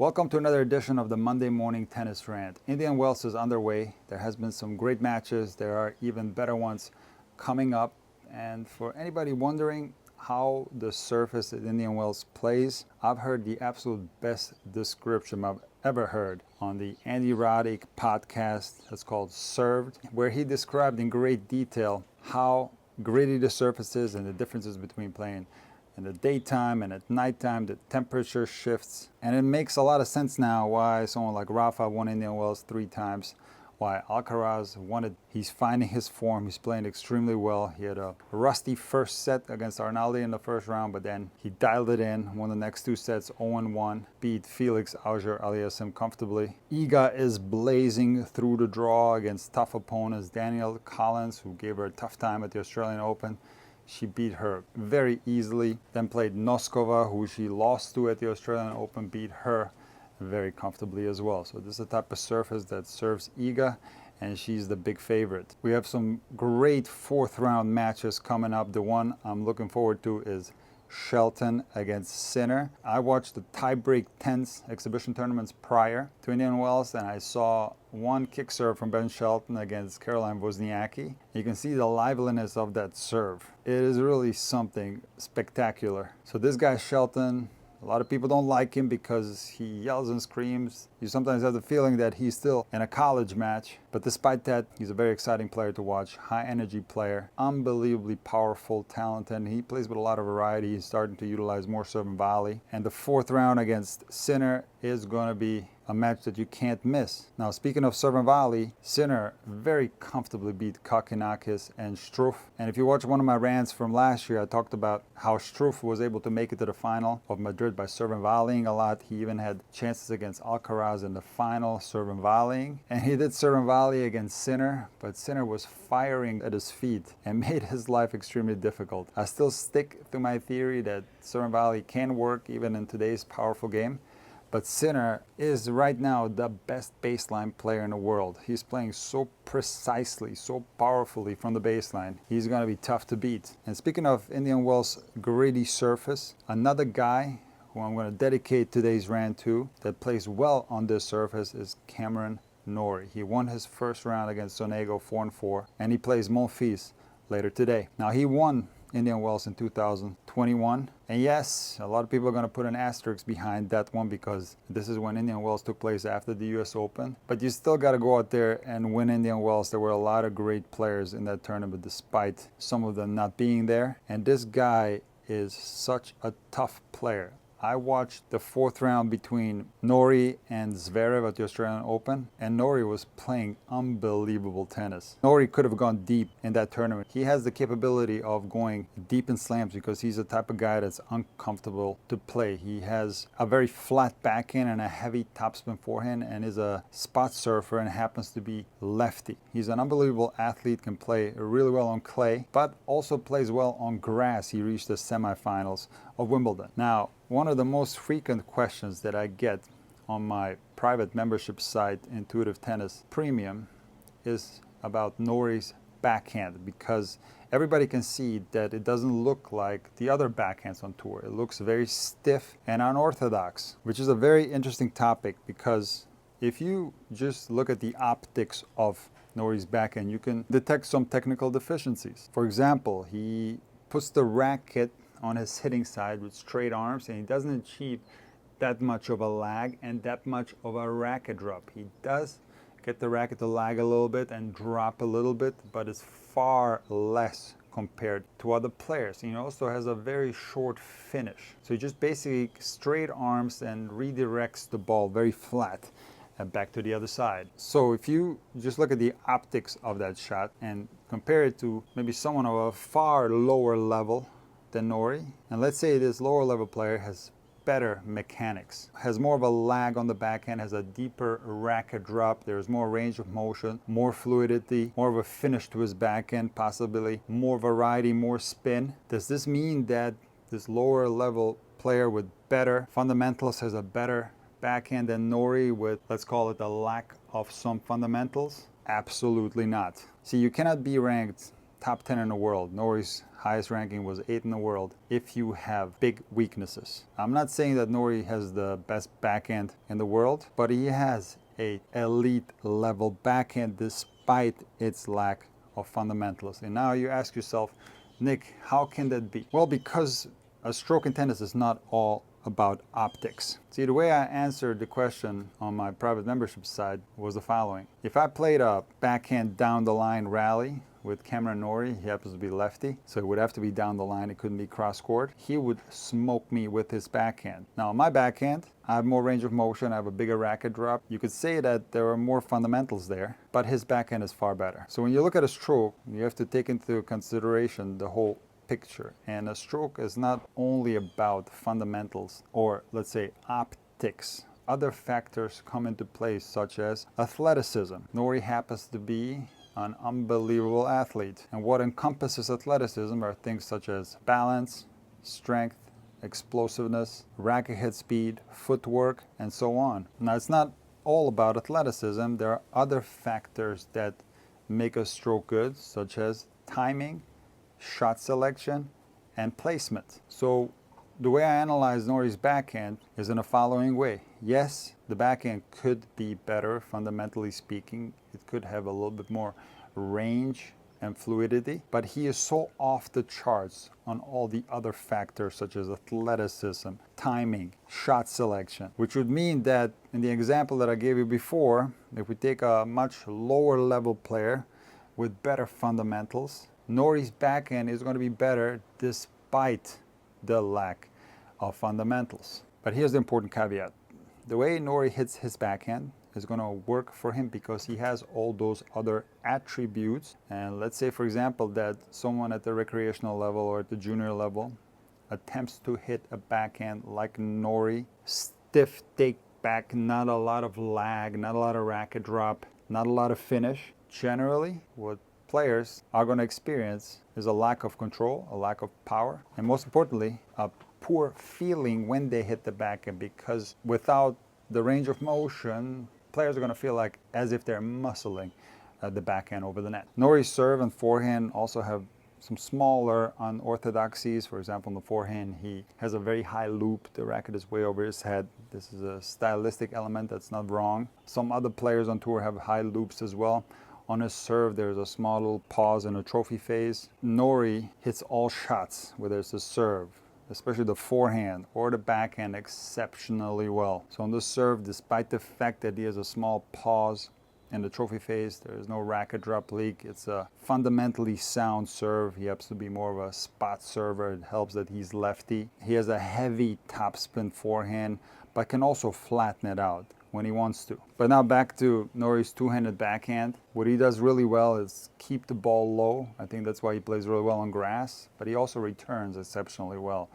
Welcome to another edition of the Monday Morning Tennis Rant. Indian Wells is underway. There has been some great matches. There are even better ones coming up. And for anybody wondering how the surface at Indian Wells plays, I've heard the absolute best description I've ever heard on the Andy Roddick podcast that's called Served, where he described in great detail how gritty the surface is and the differences between playing in the daytime and at nighttime, the temperature shifts. And it makes a lot of sense now why someone like Rafa won Indian Wells 3 times, why Alcaraz won it. He's finding his form. He's playing extremely well. He had a rusty first set against Arnaldi in the first round, but then he dialed it in, won the next 2 sets 0-1, beat Felix Auger-Aliassime comfortably. Iga is blazing through the draw against tough opponents. Danielle Collins, who gave her a tough time at the Australian Open, she beat her very easily. Then played Noskova, who she lost to at the Australian Open, beat her very comfortably as well. So this is the type of surface that serves Iga, and she's the big favorite. We have some great 4th round matches coming up. The one I'm looking forward to is Shelton against Sinner. I watched the tiebreak 10s exhibition tournaments prior to Indian Wells, and I saw one kick serve from Ben Shelton against Caroline Wozniacki. You can see the liveliness of that serve. It is really something spectacular. So this guy Shelton, a lot of people don't like him because he yells and screams. You sometimes have the feeling that he's still in a college match. But despite that, he's a very exciting player to watch. High energy player, unbelievably powerful, talented. And he plays with a lot of variety. He's starting to utilize more serve and volley. And the 4th round against Sinner is going to be a match that you can't miss. Now, speaking of serve and volley, Sinner very comfortably beat Kokkinakis and Struff. And if you watch one of my rants from last year, I talked about how Struff was able to make it to the final of Madrid by serve and volleying a lot. He even had chances against Alcaraz in the final, serve and volleying. And he did serve and volley against Sinner, but Sinner was firing at his feet and made his life extremely difficult. I still stick to my theory that serve and volley can work even in today's powerful game. But Sinner is right now the best baseline player in the world. He's playing so precisely, so powerfully from the baseline. He's going to be tough to beat. And speaking of Indian Wells' gritty surface, another guy who I'm going to dedicate today's rant to that plays well on this surface is Cameron Norrie. He won his first round against Sonego 4-4, and he plays Monfils later today. Now, he won Indian Wells in 2021. And yes, a lot of people are going to put an asterisk behind that one because this is when Indian Wells took place after the US Open. But you still got to go out there and win Indian Wells. There were a lot of great players in that tournament despite some of them not being there. And this guy is such a tough player. I watched the 4th round between Norrie and Zverev at the Australian Open, and Norrie was playing unbelievable tennis. Norrie could have gone deep in that tournament. He has the capability of going deep in slams because he's the type of guy that's uncomfortable to play. He has a very flat backhand and a heavy topspin forehand and is a spot surfer and happens to be lefty. He's an unbelievable athlete, can play really well on clay, but also plays well on grass. He reached the semifinals of Wimbledon. Now, one of the most frequent questions that I get on my private membership site, Intuitive Tennis Premium, is about Norrie's backhand because everybody can see that it doesn't look like the other backhands on tour. It looks very stiff and unorthodox, which is a very interesting topic because if you just look at the optics of Norrie's backhand, you can detect some technical deficiencies. For example, he puts the racket on his hitting side with straight arms, and he doesn't achieve that much of a lag and that much of a racket drop. He does get the racket to lag a little bit and drop a little bit, but it's far less compared to other players. He also has a very short finish. So he just basically straight arms and redirects the ball very flat and back to the other side. So if you just look at the optics of that shot and compare it to maybe someone of a far lower level than Norrie, and let's say this lower level player has better mechanics, has more of a lag on the backhand, has a deeper racket drop, there's more range of motion, more fluidity, more of a finish to his backhand, possibly more variety, more spin. Does this mean that this lower level player with better fundamentals has a better backhand than Norrie with, let's call it, a lack of some fundamentals? Absolutely not. See, you cannot be ranked top 10 in the world. Norrie's highest ranking was 8 in the world. If you have big weaknesses, I'm not saying that Norrie has the best backhand in the world, but he has a elite level backhand despite its lack of fundamentals. And now you ask yourself, Nick, how can that be? Well, because a stroke in tennis is not all about optics. See, the way I answered the question on my private membership side was the following. If I played a backhand down the line rally with Cameron Norrie, he happens to be lefty, so it would have to be down the line, it couldn't be cross court, he would smoke me with his backhand. Now, on my backhand, I have more range of motion, I have a bigger racket drop. You could say that there are more fundamentals there, but his backhand is far better. So when you look at a stroke, you have to take into consideration the whole picture. And a stroke is not only about fundamentals or, let's say, optics. Other factors come into play, such as athleticism. Norrie happens to be an unbelievable athlete. And what encompasses athleticism are things such as balance, strength, explosiveness, racket head speed, footwork, and so on. Now, it's not all about athleticism. There are other factors that make a stroke good, such as timing, shot selection, and placement. So the way I analyze Norrie's backhand is in the following way. Yes, the backhand could be better, fundamentally speaking. It could have a little bit more range and fluidity, but he is so off the charts on all the other factors such as athleticism, timing, shot selection, which would mean that in the example that I gave you before, if we take a much lower level player with better fundamentals, Norrie's backhand is going to be better despite the lack of fundamentals. But here's the important caveat. The way Norrie hits his backhand is going to work for him because he has all those other attributes. And let's say, for example, that someone at the recreational level or at the junior level attempts to hit a backhand like Norrie, stiff take back, not a lot of lag, not a lot of racket drop, not a lot of finish. Generally, what players are going to experience is a lack of control, a lack of power, and most importantly, a poor feeling when they hit the backhand, because without the range of motion, players are going to feel like as if they're muscling the backhand over the net. Norrie's serve and forehand also have some smaller unorthodoxies. For example, in the forehand, he has a very high loop. The racket is way over his head. This is a stylistic element that's not wrong. Some other players on tour have high loops as well. On his serve, there's a small little pause in a trophy phase. Norrie hits all shots, whether it's the serve, especially the forehand or the backhand, exceptionally well. So on the serve, despite the fact that he has a small pause in the trophy phase, there is no racket drop leak. It's a fundamentally sound serve. He happens to be more of a spot server. It helps that he's lefty. He has a heavy topspin forehand, but can also flatten it out when he wants to. But now back to Norrie's two-handed backhand. What he does really well is keep the ball low. I think that's why he plays really well on grass, but he also returns exceptionally well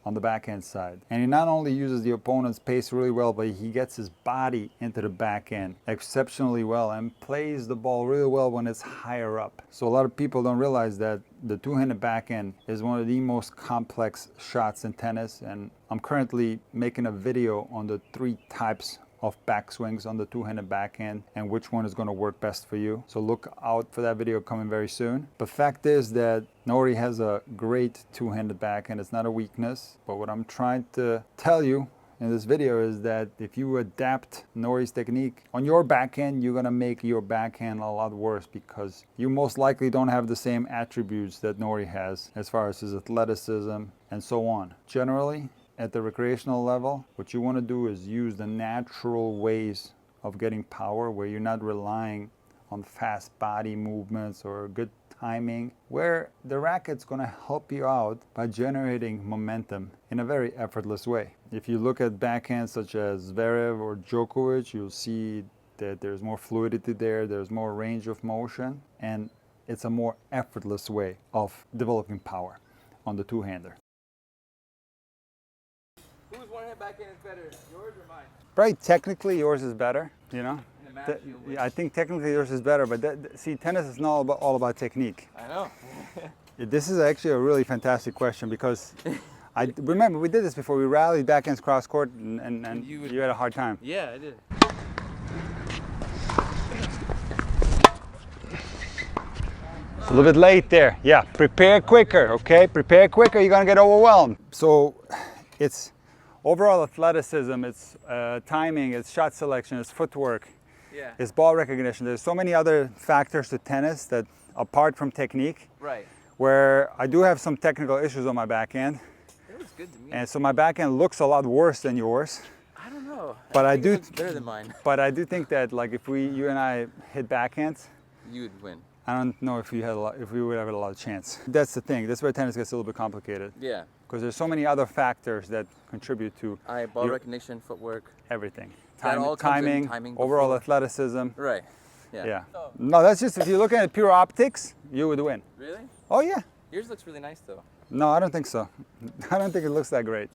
on the backhand side. And he not only uses the opponent's pace really well, but he gets his body into the backhand exceptionally well and plays the ball really well when it's higher up. So a lot of people don't realize that the two-handed backhand is one of the most complex shots in tennis, and I'm currently making a video on the 3 types of backswings on the two-handed backhand and which one is going to work best for you. So look out for that video coming very soon. But fact is that Norrie has a great two-handed backhand. It's not a weakness, but what I'm trying to tell you in this video is that if you adapt Norrie's technique on your backhand, you're going to make your backhand a lot worse, because you most likely don't have the same attributes that Norrie has as far as his athleticism and so on. Generally, at the recreational level, what you want to do is use the natural ways of getting power, where you're not relying on fast body movements or good timing, where the racket's going to help you out by generating momentum in a very effortless way. If you look at backhands such as Zverev or Djokovic, you'll see that there's more fluidity there, there's more range of motion, and it's a more effortless way of developing power on the two-hander. Whose one-hand backhand is better, yours or mine? Probably technically yours is better, you know? In the match, Yeah, I think technically yours is better, but see, tennis is not all about technique. I know. This is actually a really fantastic question, because I remember we did this before. We rallied backhands cross court, and you had a hard time. Yeah, I did. A little bit late there. Yeah, prepare quicker, okay? Prepare quicker, you're gonna get overwhelmed. So it's overall athleticism, it's timing, it's shot selection, it's footwork, Yeah. it's ball recognition. There's so many other factors to tennis that, apart from technique, Right. where I do have some technical issues on my backhand. It looks good to me. And so my backhand looks a lot worse than yours. I don't know. But I think do- it looks better than mine. But I do think that, like, if you and I hit backhands, You would win. I don't know if we would have a lot of chance. That's the thing. That's where tennis gets a little bit complicated, Yeah. because there's so many other factors that contribute to Ball You- recognition, footwork. everything. That all comes in timing overall before. athleticism. Right. Yeah. Yeah. Oh, No, that's just, if you're looking at pure optics, you would win. really? Oh yeah. Yours looks really nice though. No, I don't think so. I don't think it looks that great.